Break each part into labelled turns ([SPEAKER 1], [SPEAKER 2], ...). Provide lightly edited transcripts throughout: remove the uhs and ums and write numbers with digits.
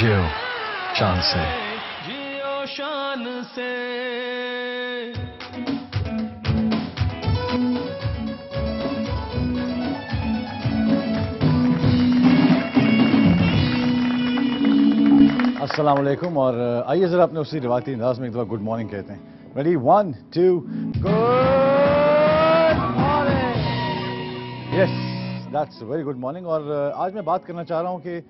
[SPEAKER 1] जियो शान से।
[SPEAKER 2] जियो शान से।
[SPEAKER 3] अस्सलाम वालेकुम। और आइए ज़रा अपने उसी रिवायती अंदाज में एक दफ़ा गुड मॉर्निंग कहते हैं। Ready 1 2 good morning. Yes that's very good morning. और आज मैं बात करना चाह रहा हूँ कि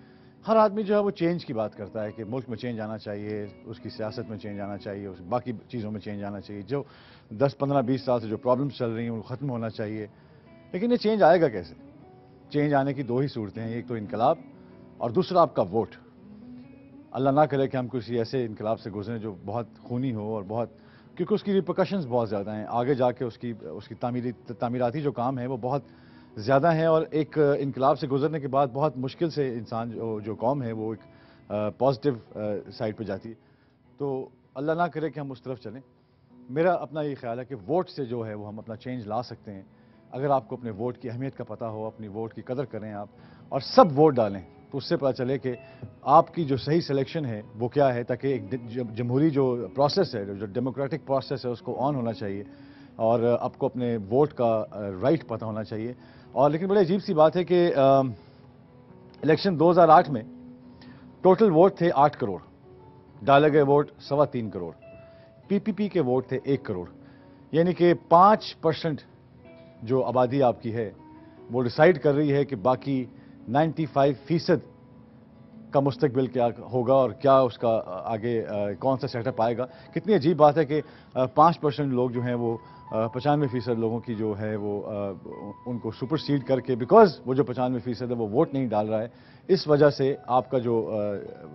[SPEAKER 3] हर आदमी जो है वो चेंज की बात करता है कि मुल्क में चेंज आना चाहिए, उसकी सियासत में चेंज आना चाहिए, उस बाकी चीज़ों में चेंज आना चाहिए। जो 10 15 20 साल से जो प्रॉब्लम्स चल रही हैं वो ख़त्म होना चाहिए। लेकिन ये चेंज आएगा कैसे? चेंज आने की दो ही सूरतें हैं, एक तो इनकलाब और दूसरा आपका वोट। अल्लाह ना करे कि हम किसी ऐसे इनकलाब से गुजरें जो बहुत खूनी हो और बहुत, क्योंकि उसकी रिपरकशंस बहुत ज़्यादा हैं। आगे जाके उसकी तामीराती जो काम है वो बहुत ज़्यादा है। और एक इनकलाब से गुजरने के बाद बहुत मुश्किल से इंसान जो कौम है वो एक पॉजिटिव साइड पे जाती है। तो अल्लाह ना करे कि हम उस तरफ चलें। मेरा अपना ये ख्याल है कि वोट से जो है वो हम अपना चेंज ला सकते हैं। अगर आपको अपने वोट की अहमियत का पता हो, अपनी वोट की कदर करें आप और सब वोट डालें, तो उससे पता चले कि आपकी जो सही सिलेक्शन है वो क्या है, ताकि एक जमहूरी जो प्रोसेस है, जो डेमोक्रेटिक प्रोसेस है, उसको ऑन होना चाहिए और आपको अपने वोट का राइट पता होना चाहिए। और लेकिन बड़ी अजीब सी बात है कि इलेक्शन 2008 में टोटल वोट थे 8 करोड़, डाले गए वोट 3.25 करोड़, पीपीपी के वोट थे 1 करोड़। यानी कि 5% जो आबादी आपकी है वो डिसाइड कर रही है कि बाकी 95% का मुस्तकबिल क्या होगा और क्या उसका आगे कौन सा सेटअप आएगा। कितनी अजीब बात है कि 5% लोग जो हैं वो 95% लोगों की जो है वो उनको सुपरसीड करके, बिकॉज वो जो 95% है वो वोट नहीं डाल रहा है, इस वजह से आपका जो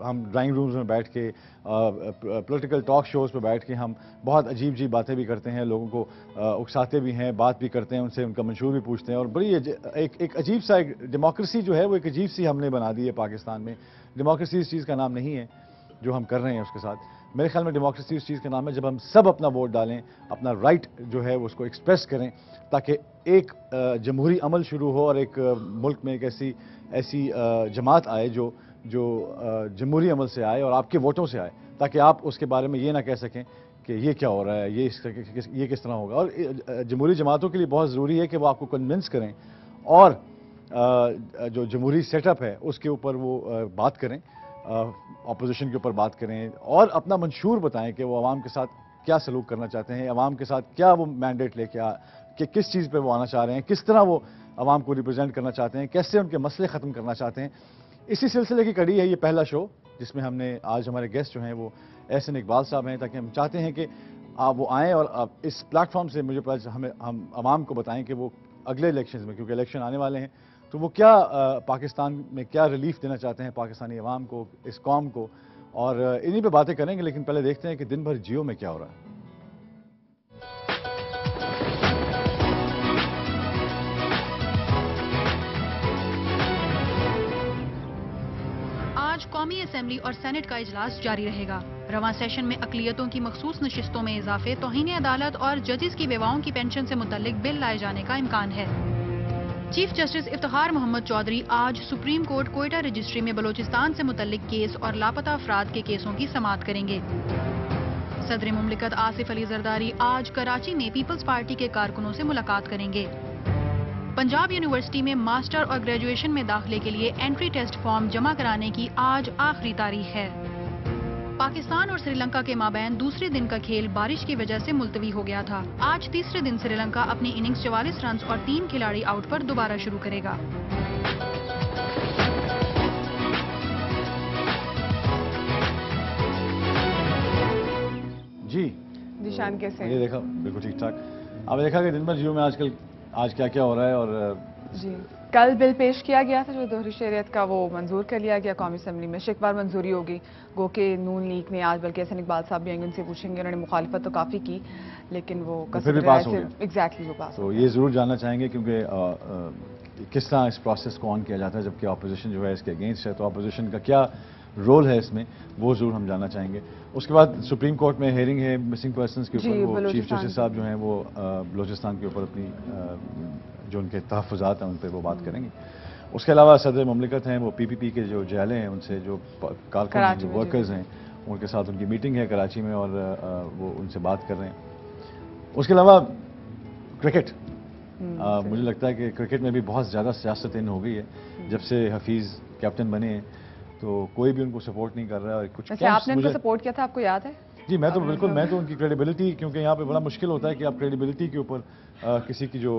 [SPEAKER 3] हम ड्राइंग रूम्स में बैठ के पॉलिटिकल टॉक शोज़ पे बैठ के हम बहुत अजीब अजीब बातें भी करते हैं, लोगों को उकसाते भी हैं, बात भी करते हैं, उनसे उनका मंशूर भी पूछते हैं। और बड़ी एक अजीब सा एक डेमोक्रेसी जो है वो एक अजीब सी हमने बना दी है पाकिस्तान में। डेमोक्रेसी इस चीज़ का नाम नहीं है जो हम कर रहे हैं उसके साथ। मेरे ख्याल में डेमोक्रेसी उस चीज़ का नाम है जब हम सब अपना वोट डालें, अपना राइट जो है उसको एक्सप्रेस करें, ताकि एक जमहूरी अमल शुरू हो और एक मुल्क में एक ऐसी जमात आए जो जमहूरी अमल से आए और आपके वोटों से आए, ताकि आप उसके बारे में ये ना कह सकें कि ये क्या हो रहा है, ये किस तरह होगा। और जमहूरी जमातों के लिए बहुत ज़रूरी है कि वो आपको कन्विंस करें और जो जमहूरी सेटअप है उसके ऊपर वो बात करें, अपोजिशन के ऊपर बात करें और अपना मंशूर बताएं कि वो आवाम के साथ क्या सलूक करना चाहते हैं, आवाम के साथ क्या वो मैंडेट लेके कि किस चीज़ पे वो आना चाह रहे हैं, किस तरह वो आवाम को रिप्रेजेंट करना चाहते हैं, कैसे उनके मसले ख़त्म करना चाहते हैं। इसी सिलसिले की कड़ी है ये पहला शो, जिसमें हमने आज हमारे गेस्ट जो हैं वो एहसन इकबाल साहब हैं, ताकि हम चाहते हैं कि आप वो आएँ और इस प्लेटफॉर्म से मुझे पता हम आवाम को बताएं कि वो अगले इलेक्शन में, क्योंकि इलेक्शन आने वाले हैं, तो वो क्या पाकिस्तान में क्या रिलीफ देना चाहते हैं पाकिस्तानी अवाम को, इस कौम को, और इन्हीं पे बातें करेंगे। लेकिन पहले देखते हैं कि दिन भर जियो में क्या हो रहा है।
[SPEAKER 4] आज कौमी असेंबली और सेनेट का इजलास जारी रहेगा। रवां सेशन में अकलियतों की मखसूस नशिस्तों में इजाफे, तौहीन अदालत और जजेस की बेवाओं की पेंशन से मुतल्लिक बिल लाए जाने का इम्कान है। चीफ जस्टिस इफ्तिखार मोहम्मद चौधरी आज सुप्रीम कोर्ट कोयटा रजिस्ट्री में बलोचिस्तान से मुतल्लिक केस और लापता अफराद के केसों की समाअत करेंगे। सदर मुमलिकत आसिफ अली जरदारी आज कराची में पीपल्स पार्टी के कारकुनों से मुलाकात करेंगे। पंजाब यूनिवर्सिटी में मास्टर और ग्रेजुएशन में दाखिले के लिए एंट्री टेस्ट फॉर्म जमा कराने की आज आखिरी तारीख है। पाकिस्तान और श्रीलंका के माबैन दूसरे दिन का खेल बारिश की वजह से मुलतवी हो गया था। आज तीसरे दिन श्रीलंका अपनी इनिंग्स 44 रन और 3 खिलाड़ी आउट पर दोबारा शुरू करेगा।
[SPEAKER 3] जी
[SPEAKER 5] निशान कैसे?
[SPEAKER 3] ये देखा बिल्कुल ठीक ठाक। आपने देखा कि दिन भर जियो में आज क्या क्या हो रहा है। और
[SPEAKER 5] जी कल बिल पेश किया गया था जो दोहरी शरीयत का, वो मंजूर कर लिया गया कौमी असम्बली में। शिकवार मंजूरी होगी। गो के नून लीग ने आज, बल्कि एहसन इकबाल साहब भी आएंगे, उनसे पूछेंगे, उन्होंने मुखालिफत तो काफ़ी की लेकिन वो
[SPEAKER 3] फिर भी पास हो गया।
[SPEAKER 5] एग्जैक्टली वो पास।
[SPEAKER 3] तो ये ज़रूर जानना चाहेंगे क्योंकि किस तरह इस प्रोसेस को ऑन किया जाता है जबकि अपोजिशन जो है इसके अगेंस्ट है, तो अपोजिशन का क्या रोल है इसमें, वो ज़रूर हम जानना चाहेंगे। उसके बाद सुप्रीम कोर्ट में हेयरिंग है मिसिंग पर्सनस के ऊपर। वो चीफ जस्टिस साहब जो हैं वो बलोचिस्तान के ऊपर अपनी जो उनके तहफ़्फ़ुज़ात हैं उन पर वो बात करेंगे। उसके अलावा सदर ममलिकत हैं, वो PPP के जो जेलें हैं उनसे जो कारकुन हैं, जो वर्कर्स हैं, उनके साथ उनकी मीटिंग है कराची में और वो उनसे बात कर रहे हैं। उसके अलावा क्रिकेट, मुझे लगता है कि क्रिकेट में भी बहुत ज़्यादा सियासत इन हो गई है। जब से हफीज़ कैप्टन बने हैं तो कोई भी उनको सपोर्ट नहीं कर रहा है। और कुछ
[SPEAKER 5] आपने उनको सपोर्ट किया था, आपको याद है?
[SPEAKER 3] जी, मैं तो बिल्कुल, मैं तो उनकी क्रेडिबिलिटी, क्योंकि यहाँ पे बड़ा मुश्किल होता है कि आप क्रेडिबिलिटी के ऊपर किसी की जो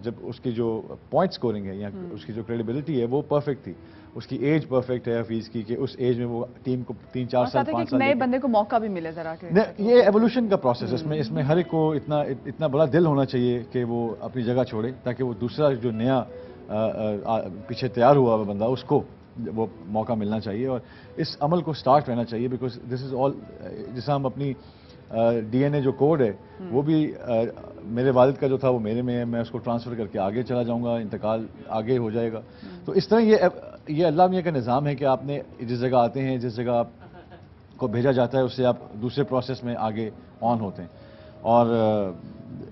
[SPEAKER 3] जब उसकी जो पॉइंट स्कोरिंग है या उसकी जो क्रेडिबिलिटी है वो परफेक्ट थी, उसकी एज परफेक्ट है हफीज़ की, कि उस एज में वो टीम को 3-4 साल 5 साल
[SPEAKER 5] नए बंदे को मौका भी मिले जरा के।
[SPEAKER 3] ये एवोल्यूशन का प्रोसेस है। इसमें हर एक को इतना बड़ा दिल होना चाहिए कि वो अपनी जगह छोड़े, ताकि वो दूसरा जो नया पीछे तैयार हुआ हुआ बंदा उसको वो मौका मिलना चाहिए और इस अमल को स्टार्ट रहना चाहिए। बिकॉज दिस इज़ ऑल, जैसा हम अपनी DNA जो कोड है वो भी मेरे वालिद का जो था वो मेरे में है, मैं उसको ट्रांसफ़र करके आगे चला जाऊंगा, इंतकाल आगे हो जाएगा। तो इस तरह ये अल्लाह मियाँ का निज़ाम है कि आपने जिस जगह आते हैं, जिस जगह आपको भेजा जाता है, उससे आप दूसरे प्रोसेस में आगे ऑन होते हैं। और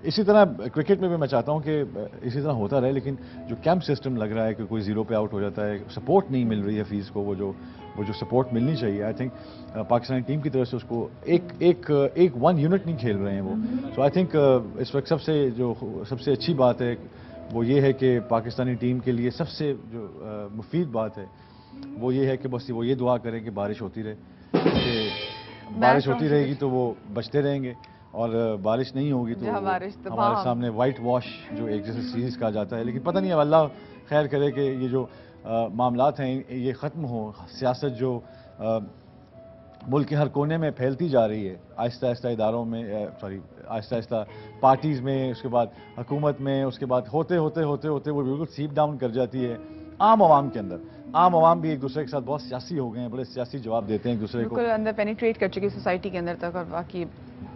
[SPEAKER 3] इसी तरह क्रिकेट में भी मैं चाहता हूं कि इसी तरह होता रहे, लेकिन जो कैंप सिस्टम लग रहा है कि कोई ज़ीरो पे आउट हो जाता है, सपोर्ट नहीं मिल रही है हफीज़ को, वो जो सपोर्ट मिलनी चाहिए, आई थिंक पाकिस्तानी टीम की तरफ से उसको एक वन यूनिट नहीं खेल रहे हैं वो। सो आई थिंक इस वक्त सबसे अच्छी बात है वो ये है कि पाकिस्तानी टीम के लिए सबसे जो मुफीद बात है वो ये है कि बस वो ये दुआ करें कि बारिश होती रहे, कि बारिश होती रहेगी तो वो बचते रहेंगे, और बारिश नहीं होगी तो हमारे सामने वाइट वॉश जो एक जैसे सीरीज कहा जाता है। लेकिन पता नहीं, अब अल्लाह खैर करे कि ये जो मामलात हैं ये ख़त्म हो। सियासत जो मुल्क के हर कोने में फैलती जा रही है, आहिस्ता आहिस्ता इदारों में, आहिस्ता आहिस्ता पार्टीज़ में, उसके बाद हुकूमत में, उसके बाद होते होते वो बिल्कुल सीप डाउन कर जाती है आम आवाम के अंदर। आम आवाम भी एक दूसरे के साथ बहुत सियासी हो गए हैं, बड़े सियासी जवाब देते हैं एक दूसरे को,
[SPEAKER 5] अंदर पेनिट्रेट कर चुकी सोसाइटी के अंदर तक, और बाकी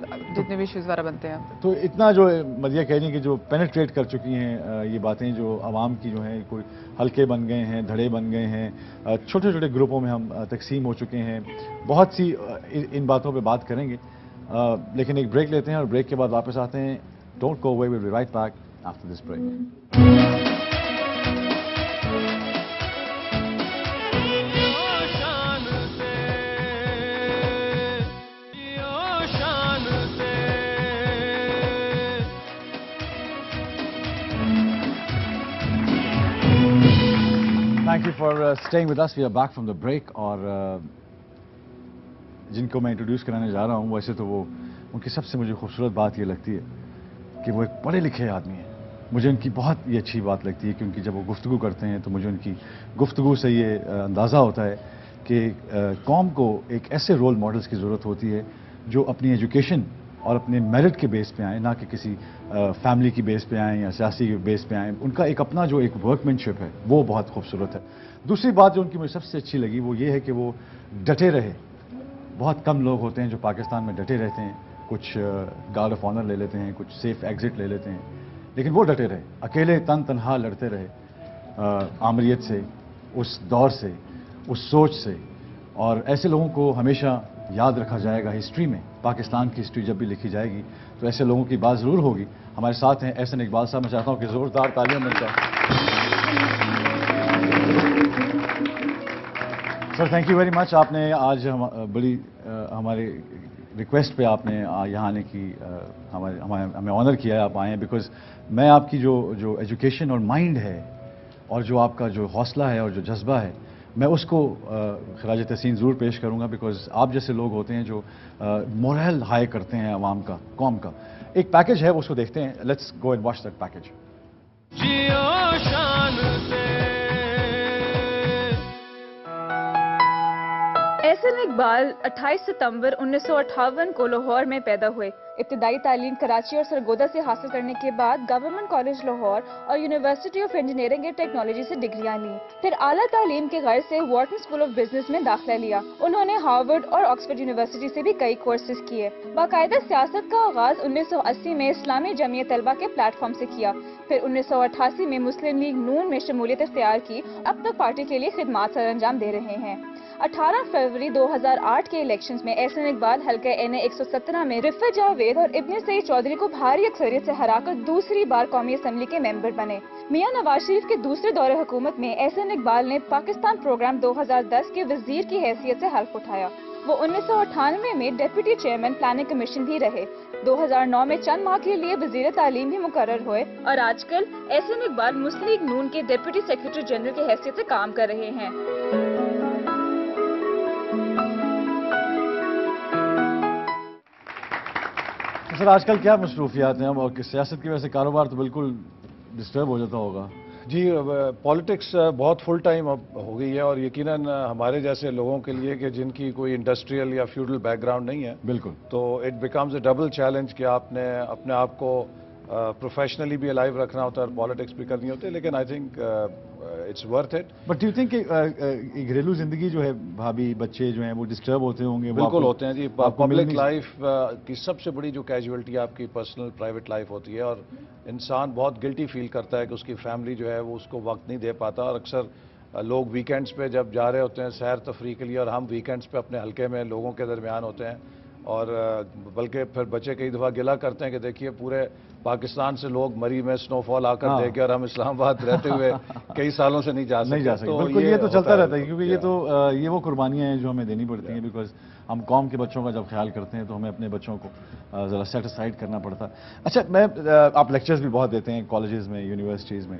[SPEAKER 5] जितने भी इश्यूज वगैरह बनते हैं।
[SPEAKER 3] तो इतना जो मदिया कह रही कि जो पेनिट्रेट कर चुकी हैं ये बातें, जो आवाम की जो हैं कोई हल्के बन गए हैं, धड़े बन गए हैं, छोटे छोटे ग्रुपों में हम तकसीम हो चुके हैं। बहुत सी इन बातों पे बात करेंगे, लेकिन एक ब्रेक लेते हैं और ब्रेक के बाद वापस आते हैं। Don't go away, will be right back after this break. Thank you for staying with us. We are back from the break. और जिनको मैं इंट्रोड्यूस कराने जा रहा हूँ, वैसे तो वो उनकी सबसे मुझे खूबसूरत बात ये लगती है कि वो एक पढ़े लिखे आदमी है। मुझे उनकी बहुत ये अच्छी बात लगती है क्योंकि जब वो गुफ्तगू करते हैं तो मुझे उनकी गुफ्तगू से ये अंदाज़ा होता है कि कौम को एक ऐसे रोल मॉडल्स की ज़रूरत होती है जो अपनी एजुकेशन और अपने मेरिट के बेस पे आएँ, ना कि किसी फैमिली की बेस पे आएँ या सियासी के बेस पे आएँ। उनका एक अपना जो एक वर्कमैनशिप है वो बहुत खूबसूरत है। दूसरी बात जो उनकी मुझे सबसे अच्छी लगी वो ये है कि वो डटे रहे। बहुत कम लोग होते हैं जो पाकिस्तान में डटे रहते हैं, कुछ गार्ड ऑफ ऑनर ले लेते हैं, कुछ सेफ एग्जिट ले लेते हैं, लेकिन वो डटे रहे, अकेले तनहा लड़ते रहे आमरीत से, उस दौर से, उस सोच से। और ऐसे लोगों को हमेशा याद रखा जाएगा हिस्ट्री में। पाकिस्तान की हिस्ट्री जब भी लिखी जाएगी तो ऐसे लोगों की बात ज़रूर होगी। हमारे साथ हैं एहसन इकबाल साहब। मैं चाहता हूं कि ज़ोरदार तालियां मिल जाए। Sir, thank you very much. आपने आज बड़ी हमारे रिक्वेस्ट पे आपने यहाँ आने की हमें ऑनर किया है, आप आए हैं। बिकॉज मैं आपकी जो एजुकेशन और माइंड है और जो आपका जो हौसला है और जो जज्बा है, मैं उसको खराज तहसीन ज़रूर पेश करूँगा। बिकॉज आप जैसे लोग होते हैं जो मोरल हाई करते हैं आवाम का, कौम का। एक पैकेज है, वो उसको देखते हैं। Let's go and watch that package.
[SPEAKER 2] जियो शान से।
[SPEAKER 6] एहसन इकबाल 28 सितंबर 1958 को लाहौर में पैदा हुए। इब्तिदाई तालीम कराची और सरगोदा से हासिल करने के बाद गवर्नमेंट कॉलेज लाहौर और university of engineering and technology से डिग्रियां ली। फिर आला तालीम के गर्ज से वॉर्टन स्कूल ऑफ बिजनेस में दाखिला लिया। उन्होंने हार्वर्ड और ऑक्सफोर्ड यूनिवर्सिटी से भी कई कोर्सेज किए। बाकायदा सियासत का आगाज 1980 में इस्लामी जमीयत तलबा के प्लेटफॉर्म से किया। फिर 1988 में मुस्लिम लीग नून में शमूलियत इख्तियार की। अब तक पार्टी के लिए खिदमात सर अंजाम दे रहे हैं। 18 फरवरी 2008 के इलेक्शंस में एहसन इकबाल हल्का NA 117 में रिफत जावेद जावेद और इब्न सईद चौधरी को भारी अक्सरियत से हराकर दूसरी बार कौमी असम्बली के मेंबर बने। मियां नवाज शरीफ के दूसरे दौरे हुकूमत में एहसन इकबाल ने पाकिस्तान प्रोग्राम 2010 के वजीर की हैसियत से हल्फ उठाया। वो 1998 में डिप्टी चेयरमैन प्लानिंग कमीशन भी रहे। 2009 में चंद माह के लिए वजीर तालीम भी मुकर्रर हुए और आजकल एहसन इकबाल मुस्लिम लीग नून के डिप्टी सेक्रेटरी जनरल की हैसियत से काम कर रहे हैं।
[SPEAKER 3] सर आजकल क्या मसरूफियात हैं और सियासत की वजह से कारोबार तो बिल्कुल डिस्टर्ब हो जाता होगा।
[SPEAKER 7] जी, पॉलिटिक्स बहुत फुल टाइम अब हो गई है और यकीनन हमारे जैसे लोगों के लिए कि जिनकी कोई इंडस्ट्रियल या फ्यूडल बैकग्राउंड नहीं है,
[SPEAKER 3] बिल्कुल,
[SPEAKER 7] तो it becomes a double challenge कि आपने अपने आप को प्रोफेशनली भी अलाइव रखना होता है और पॉलिटिक्स भी करनी होती है, लेकिन I think it's worth it.
[SPEAKER 3] But do you think घरेलू जिंदगी जो है, भाभी बच्चे जो हैं वो डिस्टर्ब होते होंगे?
[SPEAKER 7] बिल्कुल होते हैं जी। पब्लिक लाइफ की सबसे बड़ी जो कैजुअलिटी आपकी पर्सनल प्राइवेट लाइफ होती है और इंसान बहुत गिल्टी फील करता है कि उसकी फैमिली जो है वो उसको वक्त नहीं दे पाता। और अक्सर लोग वीकेंड्स पे जब जा रहे होते हैं सैर तफरी के लिए और हम वीकेंड्स पे अपने हल्के में लोगों के दरमियान होते हैं और बल्कि फिर बच्चे कई दफ़ा गिला करते हैं कि देखिए पूरे पाकिस्तान से लोग मरी में स्नोफॉल आकर देखे और हम इस्लामाबाद रहते हुए कई सालों से नहीं जा सकते।
[SPEAKER 3] तो बिल्कुल ये तो चलता रहता है क्योंकि ये वो कुर्बानियाँ हैं जो हमें देनी पड़ती हैं, बिकॉज हम कौम के बच्चों का जब ख्याल करते हैं तो हमें अपने बच्चों को ज़रा सेट असाइड करना पड़ता है। अच्छा, आप लेक्चर्स भी बहुत देते हैं कॉलेजेस में, यूनिवर्सिटीज़ में,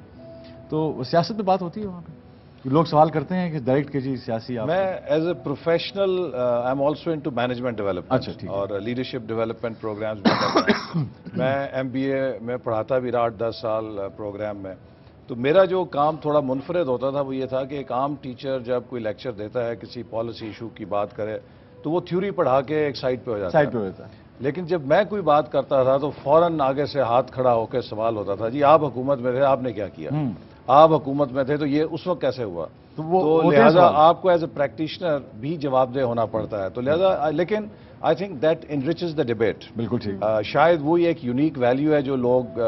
[SPEAKER 3] तो सियासत पे बात होती है वहाँ पे? लोग सवाल करते हैं कि डायरेक्ट के जी सियासी आप?
[SPEAKER 7] मैं as a professional I am also into management development और लीडरशिप डेवलपमेंट प्रोग्राम्स भी करता हूं। मैं MBA में पढ़ाता भी रहा 10 साल प्रोग्राम में। तो मेरा जो काम थोड़ा मुनफरद होता था वो ये था कि एक आम टीचर जब कोई लेक्चर देता है किसी पॉलिसी इशू की बात करे तो वो थ्योरी पढ़ा के एक साइड पे हो जाता है। लेकिन जब मैं कोई बात करता था तो फौरन आगे से हाथ खड़ा होकर सवाल होता था, जी आप हुकूमत में थे, आपने क्या किया? आप हुकूमत में थे तो ये उस वक्त कैसे हुआ? तो लिहाजा आपको एज ए प्रैक्टिशनर भी जवाबदेह होना पड़ता है। तो लिहाजा लेकिन I think that enriches the debate.
[SPEAKER 3] बिल्कुल ठीक।
[SPEAKER 7] शायद वो एक यूनिक वैल्यू है जो लोग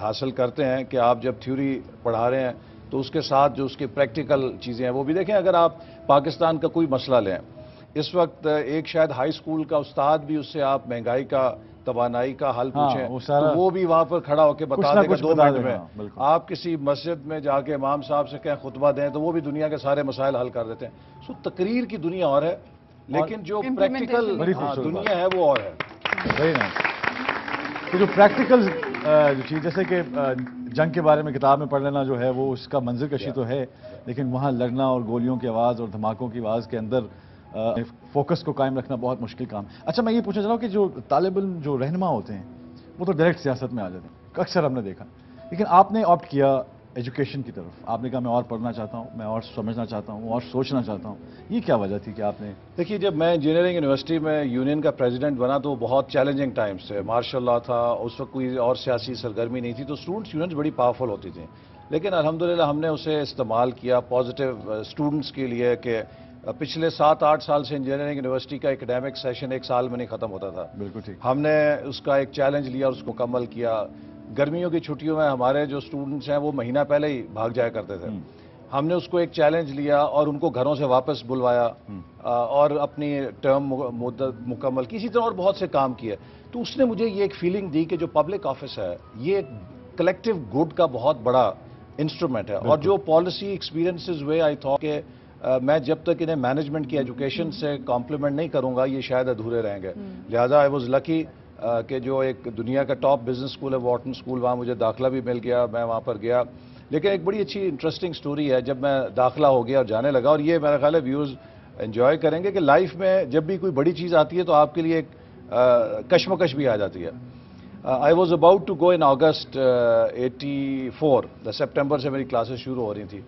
[SPEAKER 7] हासिल करते हैं कि आप जब थ्योरी पढ़ा रहे हैं तो उसके साथ जो उसकी प्रैक्टिकल चीज़ें हैं वो भी देखें। अगर आप पाकिस्तान का कोई मसला लें, इस वक्त एक शायद हाई स्कूल का उस्ताद भी उससे आप महंगाई का, तवानाई का हल पूछें तो वो भी वहां पर खड़ा होकर बता देगा 2 मिनट में। आप किसी मस्जिद में जाके इमाम साहब से कहें खुतबा दें तो वो भी दुनिया के सारे मसाइल हल कर देते हैं। सो तकरीर की दुनिया और है, लेकिन जो प्रैक्टिकल दुनिया है वो और है।
[SPEAKER 3] Very nice. तो जो प्रैक्टिकल जो चीज़, जैसे कि जंग के बारे में किताब में पढ़ लेना जो है वो उसका मंजर कशी तो है, लेकिन वहाँ लड़ना और गोलियों की आवाज़ और धमाकों की आवाज़ के अंदर फोकस को कायम रखना बहुत मुश्किल काम। अच्छा, मैं ये पूछना चाह रहा हूँ कि जो तालिब इल्म जो रहनुमा होते हैं वो तो डायरेक्ट सियासत में आ जाते हैं, अक्सर हमने देखा, लेकिन आपने ऑप्ट किया एजुकेशन की तरफ। आपने कहा मैं और पढ़ना चाहता हूँ, मैं और समझना चाहता हूँ, और सोचना चाहता हूँ। ये क्या वजह थी कि आपने?
[SPEAKER 7] देखिए, जब मैं इंजीनियरिंग यूनिवर्सिटी में यूनियन का प्रेसिडेंट बना तो बहुत चैलेंजिंग टाइम्स थे। मार्शल लॉ था, उस वक्त कोई और सियासी सरगर्मी नहीं थी, तो स्टूडेंट्स यूनियंस बड़ी पावरफुल होती थी। लेकिन अल्हम्दुलिल्लाह हमने उसे इस्तेमाल किया पॉजिटिव स्टूडेंट्स के लिए कि पिछले 7-8 साल से इंजीनियरिंग यूनिवर्सिटी का एकेडमिक सेशन 1 साल में नहीं खत्म होता था।
[SPEAKER 3] बिल्कुल ठीक।
[SPEAKER 7] हमने उसका एक चैलेंज लिया और उसको मुकम्मल किया। गर्मियों की छुट्टियों में हमारे जो स्टूडेंट्स हैं वो महीना पहले ही भाग जाया करते थे। हमने उसको एक चैलेंज लिया और उनको घरों से वापस बुलवाया और अपनी टर्म मुद्दत मुकम्मल की। इसी तरह और बहुत से काम किए। तो उसने मुझे ये एक फीलिंग दी कि जो पब्लिक ऑफिस है ये कलेक्टिव गुड का बहुत बड़ा इंस्ट्रूमेंट है। और जो पॉलिसी एक्सपीरियंसेस हुए, आई थॉट के मैं जब तक इन्हें मैनेजमेंट की एजुकेशन से कॉम्प्लीमेंट नहीं करूंगा ये शायद अधूरे रहेंगे। लिहाजा आई वाज लकी कि जो एक दुनिया का टॉप बिजनेस स्कूल है वॉर्टन स्कूल, वहाँ मुझे दाखिला भी मिल गया, मैं वहाँ पर गया। लेकिन एक बड़ी अच्छी इंटरेस्टिंग स्टोरी है, जब मैं दाखिला हो गया और जाने लगा, और ये मेरा ख्याल है व्यूअर्स एंजॉय करेंगे कि लाइफ में जब भी कोई बड़ी चीज़ आती है तो आपके लिए एक कश्मकश भी आ जाती है। I was about to go in August 84, सितंबर से मेरी क्लासेस शुरू हो रही थी।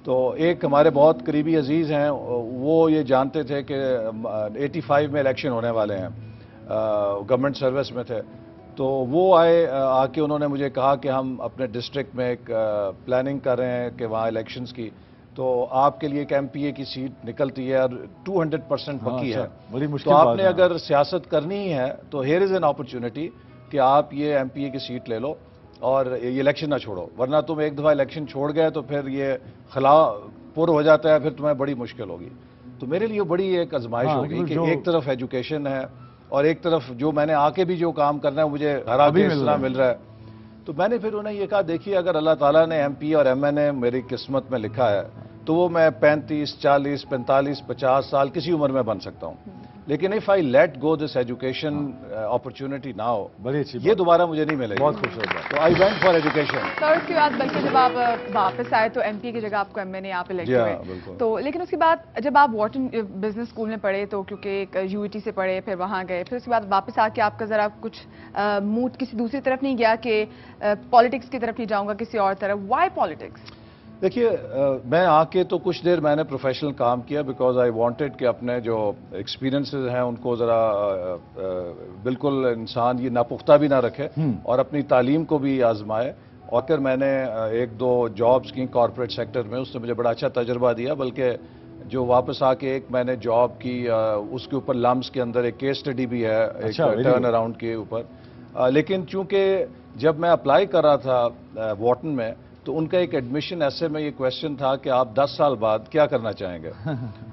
[SPEAKER 7] तो एक हमारे बहुत करीबी अजीज़ हैं, वो ये जानते थे कि 85 में इलेक्शन होने वाले हैं, गवर्नमेंट सर्विस में थे। तो वो आए, आके उन्होंने मुझे कहा कि हम अपने डिस्ट्रिक्ट में एक प्लानिंग कर रहे हैं कि वहाँ इलेक्शंस की, तो आपके लिए एक MPA की सीट निकलती है और 200% पक्की है।
[SPEAKER 3] बड़ी मुश्किल
[SPEAKER 7] तो आपने अगर सियासत करनी ही है तो हियर इज़ एन अपॉर्चुनिटी कि आप ये MPA की सीट ले लो और ये इलेक्शन ना छोड़ो, वरना तुम एक दफ़ा इलेक्शन छोड़ गए तो फिर ये खला पुर हो जाता है, फिर तुम्हें बड़ी मुश्किल होगी। तो मेरे लिए बड़ी एक आजमाइश हो गई कि एक तरफ एजुकेशन है اور ایک طرف جو میں نے آ کے بھی جو کام کرنا ہے مجھے گھر آ کے اس طرح مل رہا ہے. تو میں نے پھر انہیں یہ کہا دیکھیے اگر اللہ تعالیٰ نے ایم پی اور ایم این اے میری قسمت میں لکھا ہے تو وہ میں 35, 40, 45, 50 سال کسی عمر میں بن سکتا ہوں. لیکن if I let go this education opportunity now,
[SPEAKER 3] بڑی اچھی
[SPEAKER 7] یہ دوبارہ مجھے نہیں ملے گی.
[SPEAKER 3] بہت خوبصورت بات.
[SPEAKER 7] تو I went for education.
[SPEAKER 5] سر اس کے بعد بلکہ جب آپ واپس آئے تو ایم پی کی جگہ آپ کو ایم این اے آپ الیکٹ ہوئے تو لیکن اس کے بعد جب آپ واٹن بزنس اسکول میں پڑھے تو کیونکہ ایک یو ای ٹی سے پڑھے پھر وہاں گئے پھر اس کے بعد واپس آ کے آپ کا ذرا کچھ موڈ کسی دوسری طرف نہیں گیا کہ پالیٹکس کی طرف نہیں جاؤں گا کسی اور طرف؟ Why politics?
[SPEAKER 7] دیکھیے میں آ کے تو کچھ دیر میں نے پروفیشنل کام کیا بیکاز آئی وانٹیڈ کہ اپنے جو ایکسپیرینسز ہیں ان کو ذرا بالکل انسان یہ ناپختہ بھی نہ رکھے اور اپنی تعلیم کو بھی آزمائے. اور پھر میں نے 1-2 جابز کی کارپوریٹ سیکٹر میں, اس نے مجھے بڑا اچھا تجربہ دیا. بلکہ جو واپس آ کے ایک میں نے جاب کی اس کے اوپر لمس کے اندر ایک کیس اسٹڈی بھی ہے ایک ٹرن اراؤنڈ کے اوپر. لیکن چونکہ جب میں اپلائی کر رہا تھا واٹن میں تو ان کا ایک ایڈمیشن ایسے میں یہ کویسچن تھا کہ آپ 10 سال بعد کیا کرنا چاہیں گے.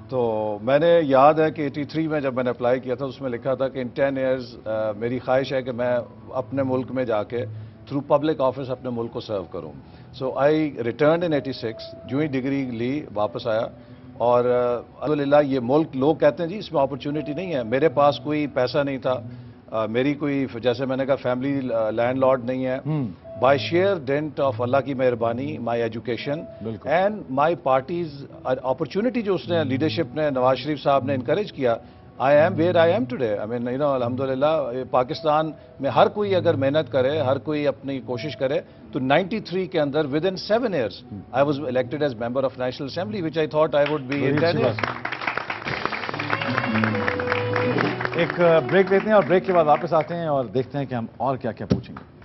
[SPEAKER 7] تو میں نے یاد ہے کہ 83 میں جب میں نے اپلائی کیا تھا اس میں لکھا تھا کہ ان 10 ایئرز میری خواہش ہے کہ میں اپنے ملک میں جا کے تھرو پبلک آفس اپنے ملک کو سرو کروں. سو آئی ریٹرنڈ ان 86, جو ہی ڈگری لی واپس آیا. اور الحمدللہ یہ ملک, لوگ کہتے ہیں جی اس میں اپرچونٹی نہیں ہے, میرے پاس کوئی پیسہ نہیں تھا, میری کوئی جیسے میں نے کہا فیملی لینڈ لارڈ نہیں ہے. بائی شیئر ڈینٹ آف اللہ کی مہربانی, my education and my parties opportunity جو اس نے لیڈرشپ نے نواز شریف صاحب نے انکریج کیا, I am where I am today. I mean you know الحمدللہ پاکستان میں ہر کوئی اگر محنت کرے, ہر کوئی اپنی کوشش کرے تو 93 کے اندر with in 7 years I was elected as member of national assembly which I thought I would be in 10 years.
[SPEAKER 3] ایک بریک لیتے ہیں اور بریک کے بعد واپس آتے ہیں اور دیکھتے ہیں کہ ہم اور کیا کیا پوچھیں گے.